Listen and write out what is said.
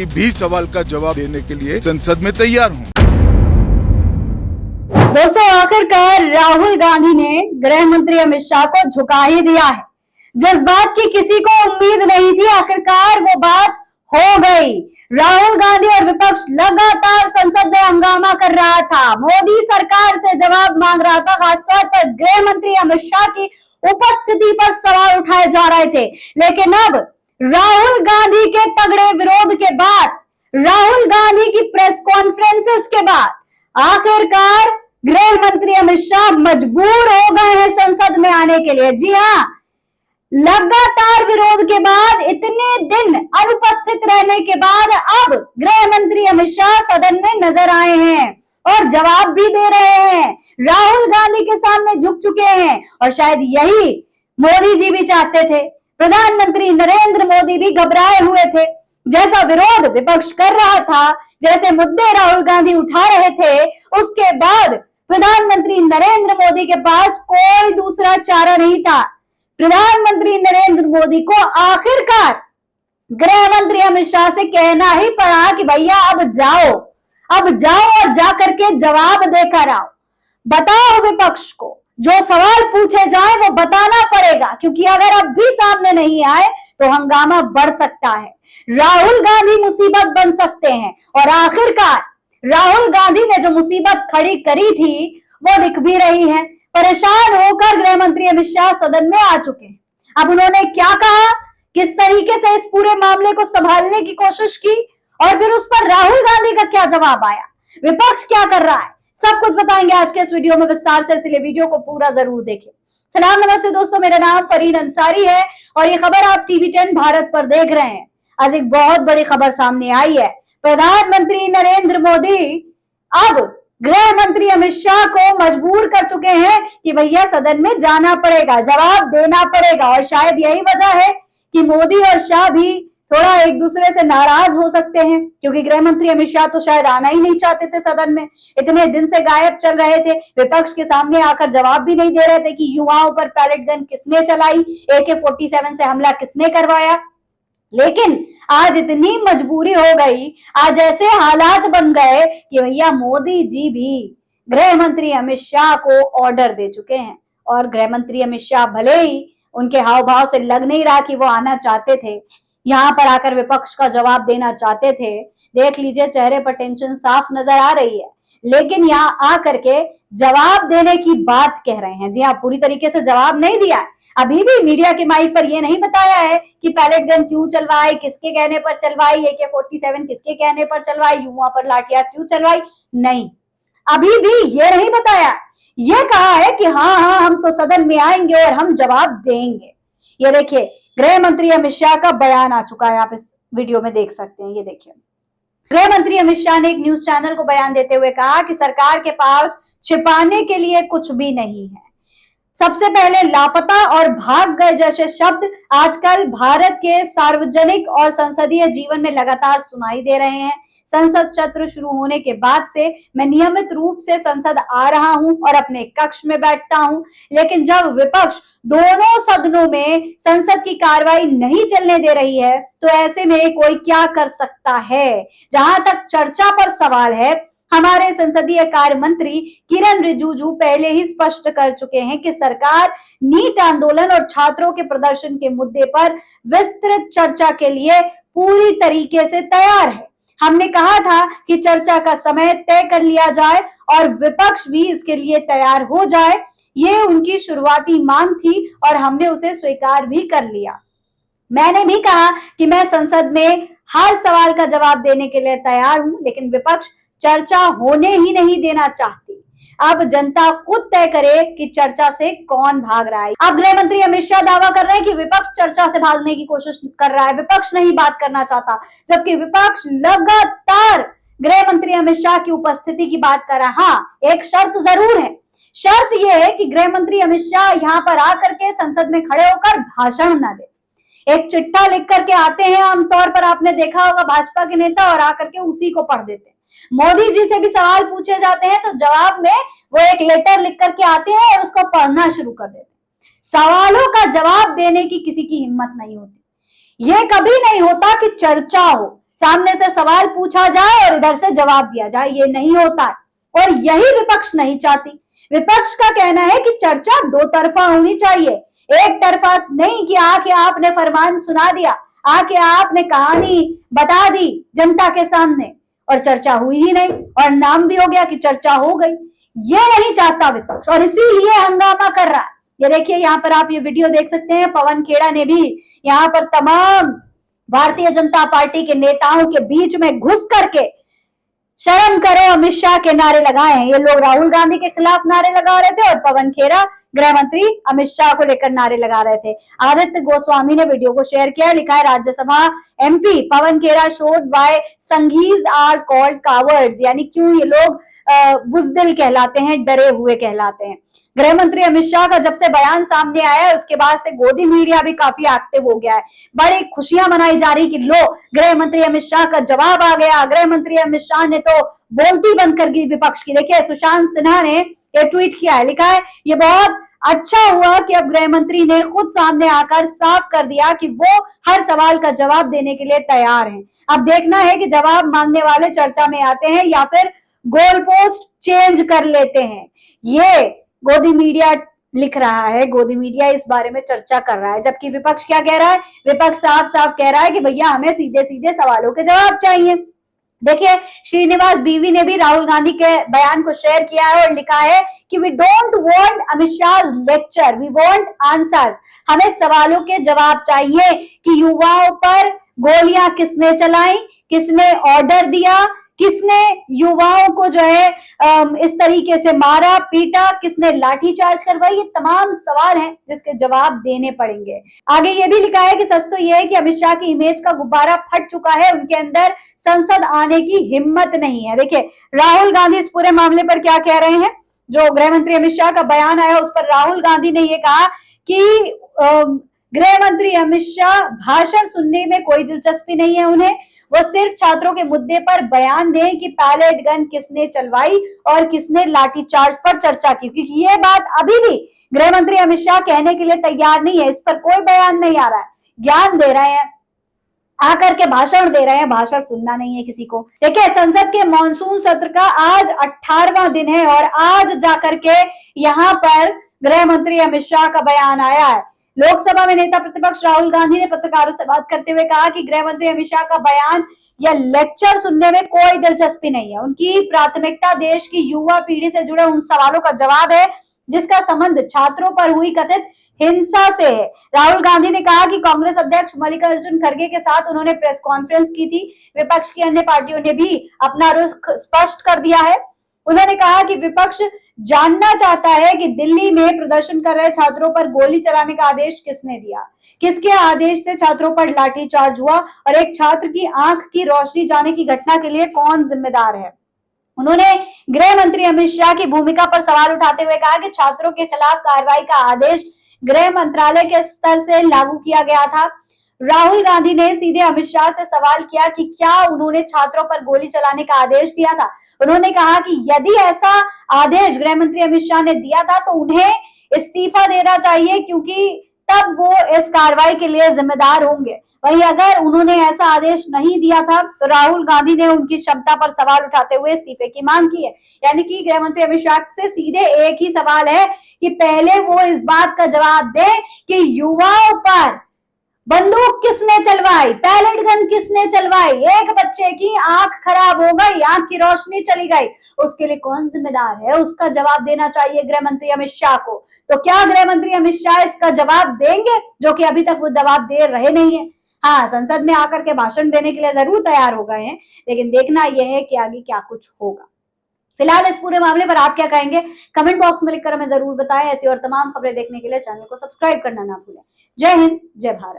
किसी भी सवाल का जवाब देने के लिए संसद में तैयार हूँ। दोस्तों, आखिरकार राहुल गांधी ने गृह मंत्री अमित शाह को झुका ही दिया है। जिस बात की किसी को उम्मीद नहीं थी, आखिरकार वो बात हो गई। राहुल गांधी और विपक्ष लगातार संसद में हंगामा कर रहा था, मोदी सरकार से जवाब मांग रहा था। खासतौर पर गृह मंत्री अमित शाह की उपस्थिति पर सवाल उठाए जा रहे थे। लेकिन अब राहुल गांधी के तगड़े विरोध के बाद, राहुल गांधी की प्रेस कॉन्फ्रेंसेस के बाद आखिरकार गृह मंत्री अमित शाह मजबूर हो गए हैं संसद में आने के लिए। जी हाँ, लगातार विरोध के बाद, इतने दिन अनुपस्थित रहने के बाद अब गृह मंत्री अमित शाह सदन में नजर आए हैं और जवाब भी दे रहे हैं। राहुल गांधी के सामने झुक चुके हैं और शायद यही मोदी जी भी चाहते थे। प्रधानमंत्री नरेंद्र मोदी भी घबराए हुए थे। जैसा विरोध विपक्ष कर रहा था, जैसे मुद्दे राहुल गांधी उठा रहे थे, उसके बाद प्रधानमंत्री नरेंद्र मोदी के पास कोई दूसरा चारा नहीं था। प्रधानमंत्री नरेंद्र मोदी को आखिरकार गृह मंत्री अमित शाह से कहना ही पड़ा कि भैया अब जाओ और जा करके जवाब देकर आओ, बताओ विपक्ष को जो सवाल पूछे जाए वो बताना पड़ेगा, क्योंकि अगर अब भी सामने नहीं आए तो हंगामा बढ़ सकता है, राहुल गांधी मुसीबत बन सकते हैं। और आखिरकार राहुल गांधी ने जो मुसीबत खड़ी करी थी वो दिख भी रही है। परेशान होकर गृह मंत्री अमित शाह सदन में आ चुके हैं। अब उन्होंने क्या कहा, किस तरीके से इस पूरे मामले को संभालने की कोशिश की और फिर उस पर राहुल गांधी का क्या जवाब आया, विपक्ष क्या कर रहा है, सब कुछ बताएंगे आज के इस वीडियो में विस्तार से, इसलिए वीडियो को पूरा जरूर देखें। सलाम नमस्ते दोस्तों, मेरा नाम फरीन अंसारी है और ये खबर आप टीवी 10 भारत पर देख रहे हैं। आज एक बहुत बड़ी खबर सामने आई है। प्रधानमंत्री नरेंद्र मोदी अब गृह मंत्री अमित शाह को मजबूर कर चुके हैं कि भैया सदन में जाना पड़ेगा, जवाब देना पड़ेगा। और शायद यही वजह है कि मोदी और शाह भी थोड़ा एक दूसरे से नाराज हो सकते हैं, क्योंकि गृह मंत्री अमित शाह तो शायद आना ही नहीं चाहते थे सदन में, इतने दिन से गायब चल रहे थे, विपक्ष के सामने आकर जवाब भी नहीं दे रहे थे कि युवाओं पर पैलेट गन किसने चलाई, AK-47 से हमला किसने करवाया। लेकिन आज इतनी मजबूरी हो गई, आज ऐसे हालात बन गए कि भैया मोदी जी भी गृह मंत्री अमित शाह को ऑर्डर दे चुके हैं। और गृह मंत्री अमित शाह भले ही उनके हाव भाव से लग नहीं रहा कि वो आना चाहते थे, यहाँ पर आकर विपक्ष का जवाब देना चाहते थे, देख लीजिए चेहरे पर टेंशन साफ नजर आ रही है, लेकिन यहाँ आकर के जवाब देने की बात कह रहे हैं। जी हाँ, पूरी तरीके से जवाब नहीं दिया। अभी भी मीडिया के माइक पर यह नहीं बताया है कि पैलेट गन क्यों चलवाई, किसके कहने पर चलवाई, AK-47 किसके कहने पर चलवाई, युवा पर लाठियां क्यों चलवाई, नहीं, अभी भी ये नहीं बताया। ये कहा है कि हाँ हम तो सदन में आएंगे और हम जवाब देंगे। ये देखिए, गृह मंत्री अमित शाह का बयान आ चुका है, आप इस वीडियो में देख सकते हैं। ये देखिए, गृह मंत्री अमित शाह ने एक न्यूज चैनल को बयान देते हुए कहा कि सरकार के पास छिपाने के लिए कुछ भी नहीं है। सबसे पहले लापता और भाग गए जैसे शब्द आजकल भारत के सार्वजनिक और संसदीय जीवन में लगातार सुनाई दे रहे हैं। संसद सत्र शुरू होने के बाद से मैं नियमित रूप से संसद आ रहा हूं और अपने कक्ष में बैठता हूं, लेकिन जब विपक्ष दोनों सदनों में संसद की कार्रवाई नहीं चलने दे रही है तो ऐसे में कोई क्या कर सकता है। जहां तक चर्चा पर सवाल है, हमारे संसदीय कार्य मंत्री किरण रिजिजू पहले ही स्पष्ट कर चुके हैं कि सरकार नीट आंदोलन और छात्रों के प्रदर्शन के मुद्दे पर विस्तृत चर्चा के लिए पूरी तरीके से तैयार है। हमने कहा था कि चर्चा का समय तय कर लिया जाए और विपक्ष भी इसके लिए तैयार हो जाए। ये उनकी शुरुआती मांग थी और हमने उसे स्वीकार भी कर लिया। मैंने भी कहा कि मैं संसद में हर सवाल का जवाब देने के लिए तैयार हूं, लेकिन विपक्ष चर्चा होने ही नहीं देना चाहती। अब जनता खुद तय करे कि चर्चा से कौन भाग रहा है। अब गृह मंत्री अमित शाह दावा कर रहे हैं कि विपक्ष चर्चा से भागने की कोशिश कर रहा है, विपक्ष नहीं बात करना चाहता, जबकि विपक्ष लगातार गृह मंत्री अमित शाह की उपस्थिति की बात कर रहा है। हाँ, एक शर्त जरूर है, शर्त यह है कि गृह मंत्री अमित शाह यहाँ पर आकर के संसद में खड़े होकर भाषण न दे। एक चिट्ठा लिख करके आते हैं, आमतौर पर आपने देखा होगा भाजपा के नेता, और आकर के उसी को पढ़ देते हैं। मोदी जी से भी सवाल पूछे जाते हैं तो जवाब में वो एक लेटर लिख करके आते हैं और उसको पढ़ना शुरू कर देते हैं। सवालों का जवाब देने की किसी की हिम्मत नहीं होती। ये कभी नहीं होता कि चर्चा हो, सामने से सवाल पूछा जाए और इधर से जवाब दिया जाए। ये नहीं होता है और यही विपक्ष नहीं चाहती। विपक्ष का कहना है कि चर्चा दो तरफा होनी चाहिए, एक तरफा नहीं कि आके आपने फरमान सुना दिया, आके आपने कहानी बता दी जनता के सामने और चर्चा हुई ही नहीं और नाम भी हो गया कि चर्चा हो गई। ये नहीं चाहता विपक्ष और इसीलिए हंगामा कर रहा है। ये देखिए, यहाँ पर आप ये वीडियो देख सकते हैं। पवन खेड़ा ने भी यहाँ पर तमाम भारतीय जनता पार्टी के नेताओं के बीच में घुस करके शर्म करो अमित शाह के नारे लगाए हैं। ये लोग राहुल गांधी के खिलाफ नारे लगा रहे थे और पवन खेड़ा गृह मंत्री अमित शाह को लेकर नारे लगा रहे थे। आदित्य गोस्वामी ने वीडियो को शेयर किया, लिखा है Rajya Sabha MP Pawan Khera showed why Sanghis are called cowards, यानी क्यों ये लोग बुजदिल कहलाते हैं, डरे हुए कहलाते हैं। गृह मंत्री अमित शाह का जब से बयान सामने आया है उसके बाद से गोदी मीडिया भी काफी एक्टिव हो गया है। बड़ी खुशियां मनाई जा रही कि लो गृह मंत्री अमित शाह का जवाब आ गया। गृह मंत्री अमित शाह ने तो बोलती बंद कर दी विपक्ष की। देखिए, सुशांत सिन्हा ने ये ट्वीट किया है, लिखा है ये बहुत अच्छा हुआ कि अब गृह मंत्री ने खुद सामने आकर साफ कर दिया कि वो हर सवाल का जवाब देने के लिए तैयार हैं। अब देखना है कि जवाब मांगने वाले चर्चा में आते हैं या फिर गोल पोस्ट चेंज कर लेते हैं। ये गोदी मीडिया लिख रहा है, गोदी मीडिया इस बारे में चर्चा कर रहा है, जबकि विपक्ष क्या कह रहा है? विपक्ष साफ साफ कह रहा है कि भैया हमें सीधे सीधे सवालों के जवाब चाहिए। देखिए, श्रीनिवास बीवी ने भी राहुल गांधी के बयान को शेयर किया है और लिखा है कि we don't want Amit Shah lecture, we want answers. हमें सवालों के जवाब चाहिए कि युवाओं पर गोलियां किसने चलाई, किसने ऑर्डर दिया, किसने युवाओं को जो है इस तरीके से मारा पीटा, किसने लाठीचार्ज करवाई। ये तमाम सवाल हैं जिसके जवाब देने पड़ेंगे। आगे ये भी लिखा है कि सच तो ये है कि अमित शाह की इमेज का गुब्बारा फट चुका है, उनके अंदर संसद आने की हिम्मत नहीं है। देखिए, राहुल गांधी इस पूरे मामले पर क्या कह रहे हैं। जो गृह मंत्री अमित शाह का बयान आया उस पर राहुल गांधी ने ये कहा कि गृह मंत्री अमित शाह भाषण सुनने में कोई दिलचस्पी नहीं है उन्हें, वो सिर्फ छात्रों के मुद्दे पर बयान दें कि पैलेट गन किसने चलवाई और किसने लाठीचार्ज पर चर्चा की, क्योंकि ये बात अभी भी गृह मंत्री अमित शाह कहने के लिए तैयार नहीं है। इस पर कोई बयान नहीं आ रहा है, ज्ञान दे रहे हैं, आकर के भाषण दे रहे हैं, भाषण सुनना नहीं है किसी को। देखिए, संसद के मॉनसून सत्र का आज 18वां दिन है और आज जाकर के यहाँ पर गृह मंत्री अमित शाह का बयान आया है। लोकसभा में नेता प्रतिपक्ष राहुल गांधी ने पत्रकारों से बात करते हुए कहा कि गृह मंत्री अमित शाह का बयान या लेक्चर सुनने में कोई दिलचस्पी नहीं है। उनकी प्राथमिकता देश की युवा पीढ़ी से जुड़े उन सवालों का जवाब है जिसका संबंध छात्रों पर हुई कथित हिंसा से है। राहुल गांधी ने कहा कि कांग्रेस अध्यक्ष मल्लिकार्जुन खड़गे के साथ उन्होंने प्रेस कॉन्फ्रेंस की थी। विपक्ष की अन्य पार्टियों ने भी अपना रुख स्पष्ट कर दिया है। उन्होंने कहा कि विपक्ष जानना चाहता है कि दिल्ली में प्रदर्शन कर रहे छात्रों पर गोली चलाने का आदेश किसने दिया, किसके आदेश से छात्रों पर लाठीचार्ज हुआ और एक छात्र की आंख की रोशनी जाने की घटना के लिए कौन जिम्मेदार है। उन्होंने गृह मंत्री अमित शाह की भूमिका पर सवाल उठाते हुए कहा कि छात्रों के खिलाफ कार्रवाई का आदेश गृह मंत्रालय के स्तर से लागू किया गया था। राहुल गांधी ने सीधे अमित शाह से सवाल किया कि क्या उन्होंने छात्रों पर गोली चलाने का आदेश दिया था। उन्होंने कहा कि यदि ऐसा आदेश गृह मंत्री अमित शाह ने दिया था तो उन्हें इस्तीफा देना चाहिए, क्योंकि तब वो इस कार्रवाई के लिए जिम्मेदार होंगे। वहीं अगर उन्होंने ऐसा आदेश नहीं दिया था तो राहुल गांधी ने उनकी क्षमता पर सवाल उठाते हुए इस्तीफे की मांग की है। यानी कि गृह मंत्री अमित शाह से सीधे एक ही सवाल है कि पहले वो इस बात का जवाब दें कि युवाओं पर बंदूक किसने चलवाई, पैलेट गन किसने चलवाई, एक बच्चे की आंख खराब हो गई, आंख की रोशनी चली गई, उसके लिए कौन जिम्मेदार है, उसका जवाब देना चाहिए गृह मंत्री अमित शाह को। तो क्या गृह मंत्री अमित शाह इसका जवाब देंगे, जो कि अभी तक वो जवाब दे रहे नहीं है। हाँ, संसद में आकर के भाषण देने के लिए जरूर तैयार हो गए हैं, लेकिन देखना यह है कि आगे क्या कुछ होगा। फिलहाल इस पूरे मामले पर आप क्या कहेंगे, कमेंट बॉक्स में लिखकर हमें जरूर बताएं। ऐसी और तमाम खबरें देखने के लिए चैनल को सब्सक्राइब करना ना भूलें। जय हिंद, जय भारत।